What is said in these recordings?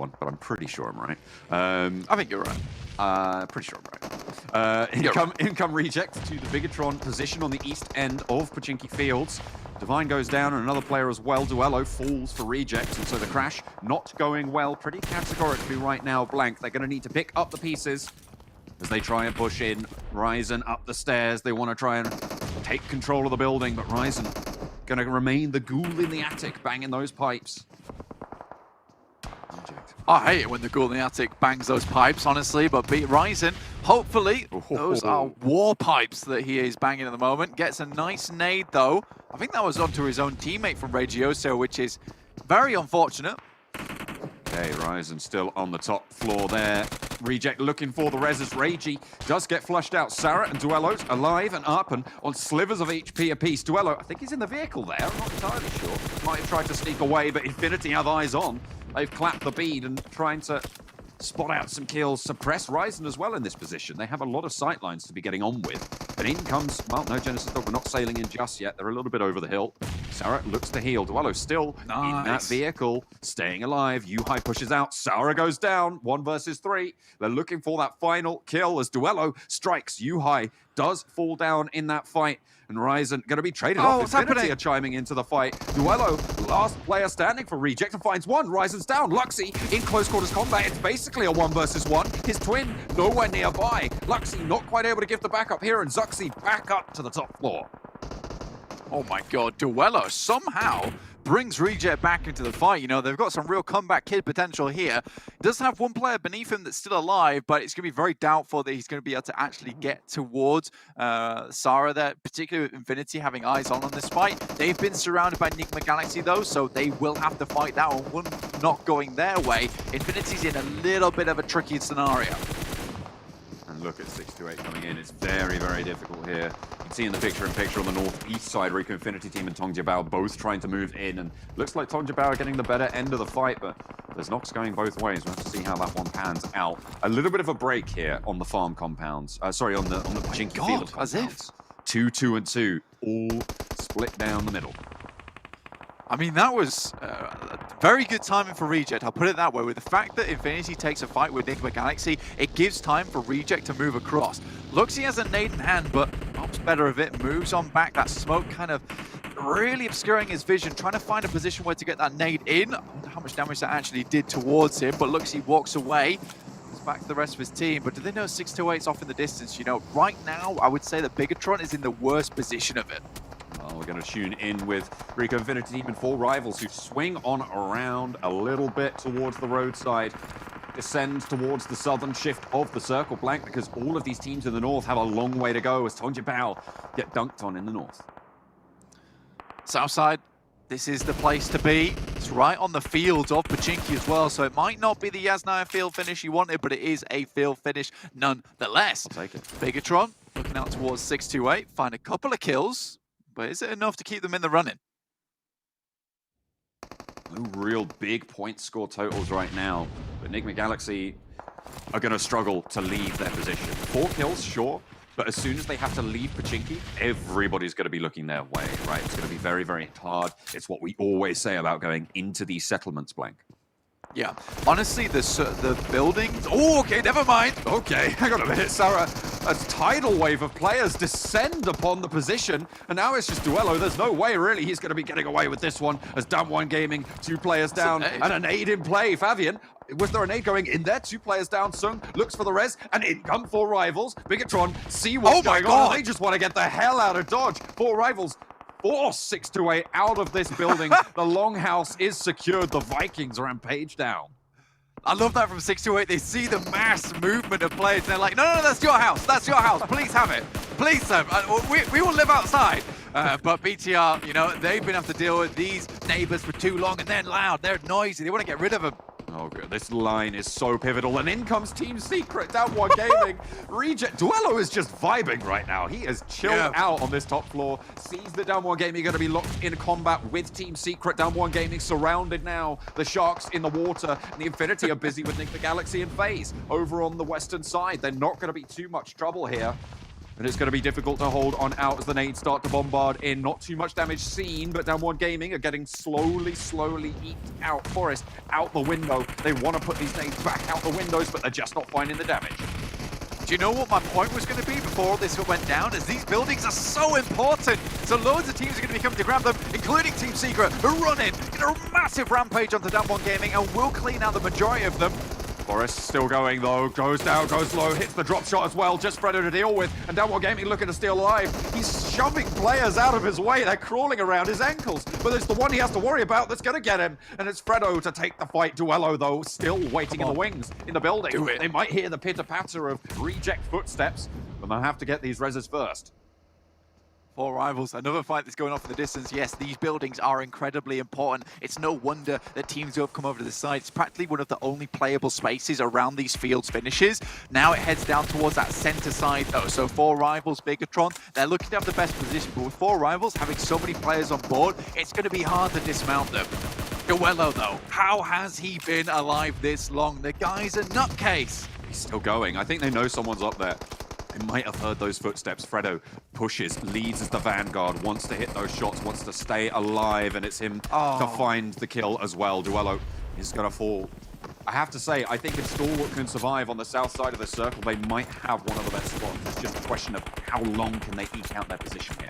one, but I'm pretty sure I'm right. I think you're right. Pretty sure I'm right. Income reject to the Bigatron position on the east end of Pachinki Fields. Divine goes down and another player as well. Duello falls for reject, and so the crash not going well pretty categorically right now. Blank, they're going to need to pick up the pieces as they try and push in. Ryzen up the stairs. They want to try and take control of the building, but Ryzen going to remain the ghoul in the attic, banging those pipes. I hate it when the ghoul in the attic bangs those pipes, honestly, but beat Ryzen. Hopefully, those are war pipes that he is banging at the moment. Gets a nice nade, though. I think that was onto his own teammate from Regioso, which is very unfortunate. Okay, Ryzen still on the top floor there. Reject looking for the reses. Reiji does get flushed out. Sarah and Duello's alive and up and on slivers of HP apiece. Duello, I think he's in the vehicle there. I'm not entirely sure. Might have tried to sneak away, but Infinity have eyes on. They've clapped the bead and trying to spot out some kills, suppress Ryzen as well in this position. They have a lot of sightlines to be getting on with. And in comes, well, no Genesis Dog, we're not sailing in just yet. They're a little bit over the hill. Sarah looks to heal. Duello still in that vehicle, staying alive. Yuhai pushes out. Sarah goes down. 1 versus 3. They're looking for that final kill as Duello strikes. Yuhai does fall down in that fight. And Ryzen going to be traded off. Infinity are chiming into the fight. Duello, last player standing for reject and finds one. Ryzen's down. Luxy in close quarters combat. It's basically a 1 versus 1. His twin nowhere nearby. Luxy not quite able to give the backup here, and Zuxi back up to the top floor. Oh my god, Duello somehow brings Reject back into the fight. You know, they've got some real comeback kid potential here. He does have one player beneath him that's still alive, but it's going to be very doubtful that he's going to be able to actually get towards Sarah there, particularly with Infinity having eyes on this fight. They've been surrounded by Enigma Galaxy though, so they will have to fight that one. One not going their way. Infinity's in a little bit of a tricky scenario. And look at 628 coming in. It's very, very difficult here. You can see in the picture-in-picture on the northeast side, Rico Infinity team and Tong Jiabao both trying to move in. And looks like Tong Jiabao are getting the better end of the fight, but there's knocks going both ways. We'll have to see how that one pans out. A little bit of a break here on the farm compounds. Sorry, on the Pachinki field compounds. As if. 2, 2, and 2, all split down the middle. I mean, that was very good timing for Reject, I'll put it that way. With the fact that Infinity takes a fight with Enigma Galaxy, it gives time for Reject to move across. Looks he has a nade in hand, but opts better of it, moves on back. That smoke kind of really obscuring his vision, trying to find a position where to get that nade in. I wonder how much damage that actually did towards him, but looks he walks away. It's back to the rest of his team, but do they know 628's off in the distance? You know, right now, I would say that Bigatron is in the worst position of it. Well, we're going to tune in with Rico Infinity team and 4 rivals who swing on around a little bit towards the roadside, descend towards the southern shift of the circle blank, because all of these teams in the north have a long way to go as Tong Jiabao get dunked on in the north. Southside, this is the place to be. It's right on the field of Pachinki as well, so it might not be the Yasnaya field finish you wanted, but it is a field finish nonetheless. I'll take it. Bigatron looking out towards 628, find a couple of kills. But is it enough to keep them in the running? No real big point score totals right now, but Enigma Galaxy are going to struggle to leave their position. 4 kills, sure, but as soon as they have to leave Pachinki, everybody's going to be looking their way, right? It's going to be very, very hard. It's what we always say about going into these settlements, Blank. Yeah, honestly, the buildings... Oh, okay, never mind. Okay, hang on a minute, Sarah. A tidal wave of players descend upon the position, and now it's just Duello. There's no way, really, he's going to be getting away with this one as Damwon Gaming, 2 players down, and a nade in play. Fabian, was there a nade going in there? 2 players down. Sung looks for the res, and in come 4 rivals. Bigatron see what's going on. They just want to get the hell out of Dodge. 4 rivals. Force 628 out of this building. The longhouse is secured. The Vikings rampage down. I love that from 628. They see the mass movement of players. And they're like, no, that's your house. That's your house. Please have it. Please, sir. We will live outside. But BTR, you know, they've been having to deal with these neighbors for too long, and they're loud. They're noisy. They want to get rid of them. Oh, good. This line is so pivotal. And in comes Team Secret, Damwon Gaming. Reject. Duello is just vibing right now. He is chilled out on this top floor. Sees that Damwon Gaming are going to be locked in combat with Team Secret. Damwon Gaming surrounded now. The Sharks in the water. And the Infinity are busy with Enigma Galaxy and FaZe over on the western side. They're not going to be too much trouble here. but it's going to be difficult to hold on out as the nades start to bombard in. Not too much damage seen, but Down One Gaming are getting slowly eked out. Forest out the window. They want to put these nades back out the windows, but they're just not finding the damage. Do you know what my point was going to be before all this went down? Is these buildings are so important. So loads of teams are going to be coming to grab them, including Team Secret, who are running in a massive rampage onto Down One Gaming and will clean out the majority of them. Forest still going though, goes down, goes low, hits the drop shot as well, just Fredo to deal with, and Down One Gaming looking to steal alive. He's shoving players out of his way, they're crawling around his ankles, but it's the one he has to worry about that's gonna get him, and it's Fredo to take the fight. Duello though, still waiting in the wings, in the building. Do it. They might hear the pitter-patter of reject footsteps, but they'll have to get these reses first. 4 Rivals, another fight that's going off in the distance. Yes, these buildings are incredibly important. It's no wonder that teams who have come over to the side, it's practically one of the only playable spaces around these fields finishes. Now it heads down towards that center side though. So 4 Rivals, Bigatron, they're looking to have the best position, but with 4 Rivals having so many players on board, it's going to be hard to dismount them. Duello though, how has he been alive this long? The guy's a nutcase. He's still going. I think they know someone's up there. They might have heard those footsteps. Fredo pushes, leads as the vanguard, wants to hit those shots, wants to stay alive, and it's him to find the kill as well. Duello is going to fall. I have to say, I think if Stalwart can survive on the south side of the circle, they might have one of the best spots. It's just a question of how long can they eke out their position here.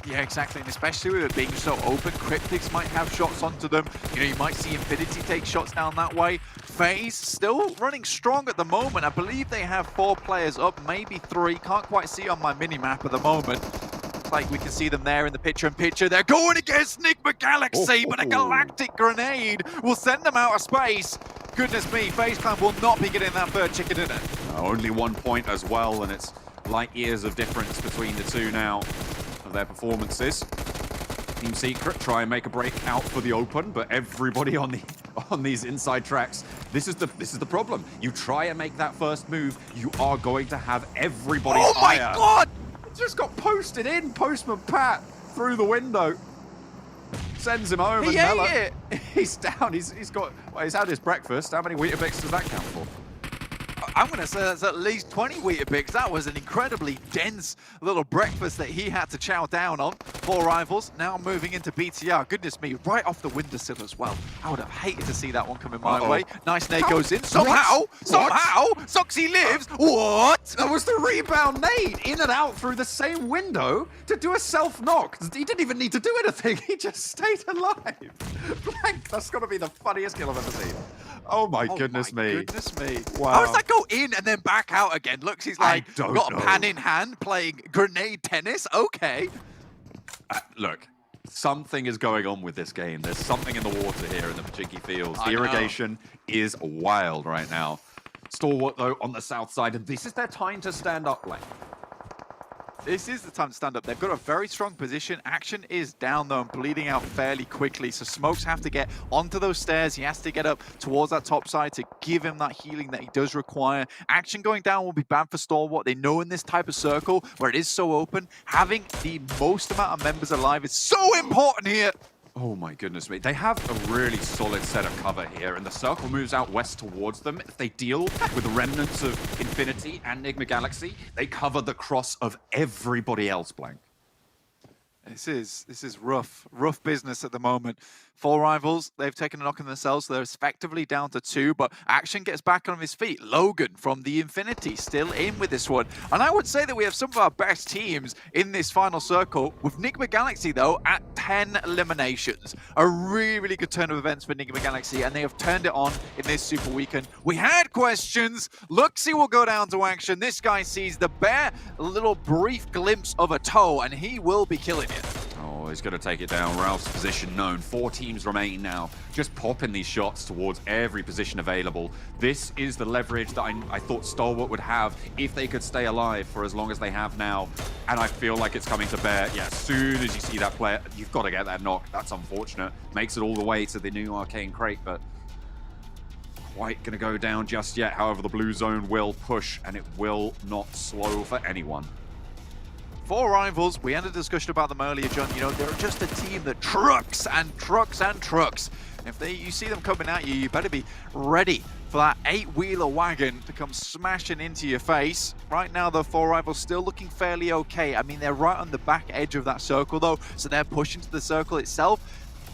Yeah, exactly, and especially with it being so open, Cryptics might have shots onto them. You know, you might see Infinity take shots down that way. FaZe still running strong at the moment. I believe they have 4 players up, maybe 3. Can't quite see on my mini-map at the moment. Looks like we can see them there in the picture-in-picture. They're going against Enigma Galaxy, but a Galactic Grenade will send them out of space. Goodness me, FaZe Clan will not be getting that third chicken dinner. Only 1 point as well, and it's light years of difference between the two now. Their performances. Team Secret try and make a break out for the open, but everybody on these inside tracks, this is the problem. You try and make that first move, you are going to have everybody's Oh my ire. god! It just got posted in, Postman Pat through the window. Sends him home, He and Melo, ate he's down. He's had his breakfast. How many Weetabix does that count for? I'm going to say that's at least 20 Weetabix. That was an incredibly dense little breakfast that he had to chow down on. 4 Rivals now moving into BTR. Goodness me, right off the windowsill as well. I would have hated to see that one coming my way. Nice nade goes in. Somehow, Soxy lives. What? That was the rebound nade in and out through the same window to do a self-knock. He didn't even need to do anything. He just stayed alive. Blank, that's got to be the funniest kill I've ever seen. Oh my goodness me. Goodness me. Wow. How does that go in and then back out again? Looks, he's like, don't got know. a pan in hand playing grenade tennis. Okay. Look, something is going on with this game. There's something in the water here in the Pachinki Fields. The irrigation is wild right now. Stalwart, though, on the south side, and this is their time to stand up, Blake. This is the time to stand up. They've got a very strong position. Action is down, though, and bleeding out fairly quickly. So Smokes have to get onto those stairs. He has to get up towards that top side to give him that healing that he does require. Action going down will be bad for Stalwart. They know in this type of circle, where it is so open, having the most amount of members alive is so important here. Oh my goodness me. They have a really solid set of cover here, and the circle moves out west towards them. If they deal with the remnants of Infinity and Enigma Galaxy, they cover the cross of everybody else, Blank. This is rough business at the moment. 4 Rivals, they've taken a knock on themselves, so they're effectively down to 2, but Action gets back on his feet. Logan from the Infinity still in with this one. And I would say that we have some of our best teams in this final circle, with Enigma Galaxy, though, at 10 eliminations. A really, really good turn of events for Enigma Galaxy, and they have turned it on in this Super Weekend. We had questions. Luxy will go down to Action. This guy sees the bare little brief glimpse of a toe, and he will be killing it. Oh, he's going to take it down. Ralph's position known. 4 teams remain now. Just popping these shots towards every position available. This is the leverage that I thought Stalwart would have if they could stay alive for as long as they have now. And I feel like it's coming to bear. Yeah, as soon as you see that player, you've got to get that knock. That's unfortunate. Makes it all the way to the new Arcane Crate, but quite going to go down just yet. However, the blue zone will push, and it will not slow for anyone. Four Rivals, we had a discussion about them earlier, John. You know, they're just a team that trucks and trucks and trucks. If you see them coming at you, you better be ready for that 8-wheeler wagon to come smashing into your face. Right now, the Four Rivals still looking fairly okay. I mean, they're right on the back edge of that circle, though, so they're pushing to the circle itself.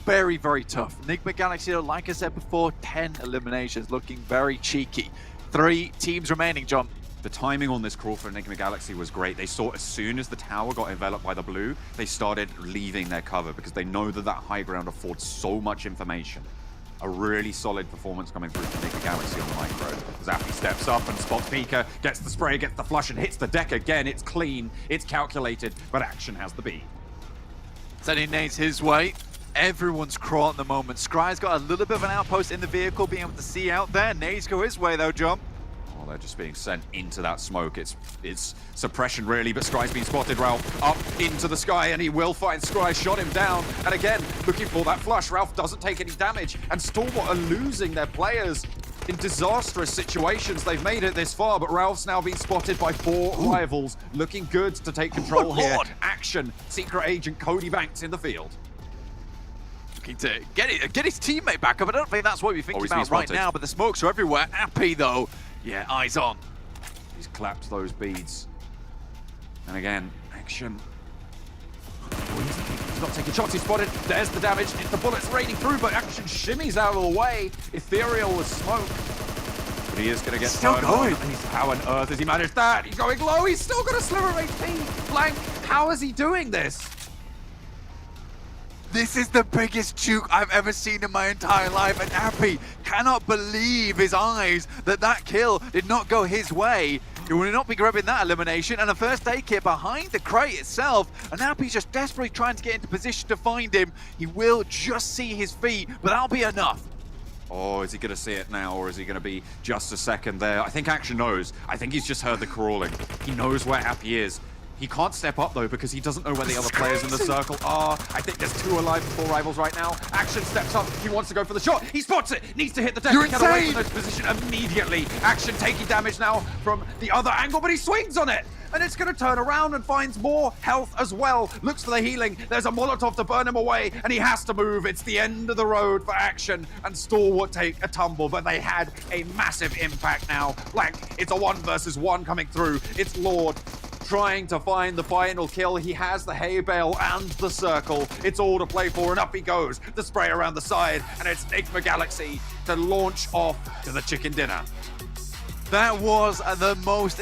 Very, very tough. Enigma Galaxy, though, like I said before, 10 eliminations, looking very cheeky. 3 teams remaining, John. The timing on this crawl for Enigma Galaxy was great. They saw as soon as the tower got enveloped by the blue, they started leaving their cover because they know that that high ground affords so much information. A really solid performance coming through from Enigma Galaxy on the micro. Zappy steps up and spots Pika, gets the spray, gets the flush, and hits the deck again. It's clean, it's calculated, but Action has the beat. Sending nades his way. Everyone's crawling at the moment. Scry's got a little bit of an outpost in the vehicle, being able to see out there. Nades go his way, though, John. Oh, they're just being sent into that smoke. It's suppression, really, but Scry's been spotted. Ralph up into the sky, and he will find Scry. Shot him down, and again, looking for that flush. Ralph doesn't take any damage, and Stalwart are losing their players in disastrous situations. They've made it this far, but Ralph's now been spotted by 4 rivals. Looking good to take control here. Action, secret agent Cody Banks in the field. Looking to get his teammate back up. I don't think that's what we think about right now, but the smokes are everywhere. Appy, though. Yeah, eyes on. He's clapped those beads. And again, Action. He's not taking shots, he's spotted. There's the damage. The bullets raining through, but Action shimmies out of the way. Ethereal with smoke. But he is going to get still going. And how on earth has he managed that? He's going low. He's still got a sliver of HP. Blank, how is he doing this? This is the biggest juke I've ever seen in my entire life, and Appy cannot believe his eyes that that kill did not go his way. He will not be grabbing that elimination, and a first aid kit behind the crate itself, and Appy's just desperately trying to get into position to find him. He will just see his feet, but that'll be enough. Oh, is he going to see it now, or is he going to be just a second there? I think Action knows. I think he's just heard the crawling. He knows where Appy is. He can't step up, though, because he doesn't know where the other players in the circle are. I think there's 2 alive and 4 rivals right now. Action steps up. He wants to go for the shot. He spots it. Needs to hit the deck. You're Get away insane. from this position immediately. Action taking damage now from the other angle, but he swings on it. And it's going to turn around and finds more health as well. Looks for the healing. There's a Molotov to burn him away, and he has to move. It's the end of the road for Action, and Stalwart take a tumble, but they had a massive impact now. Blank, it's a 1 versus 1 coming through. It's Lord trying to find the final kill. He has the hay bale and the circle. It's all to play for, and up he goes. The spray around the side, and it's Enigma Galaxy to launch off to the chicken dinner. That was the most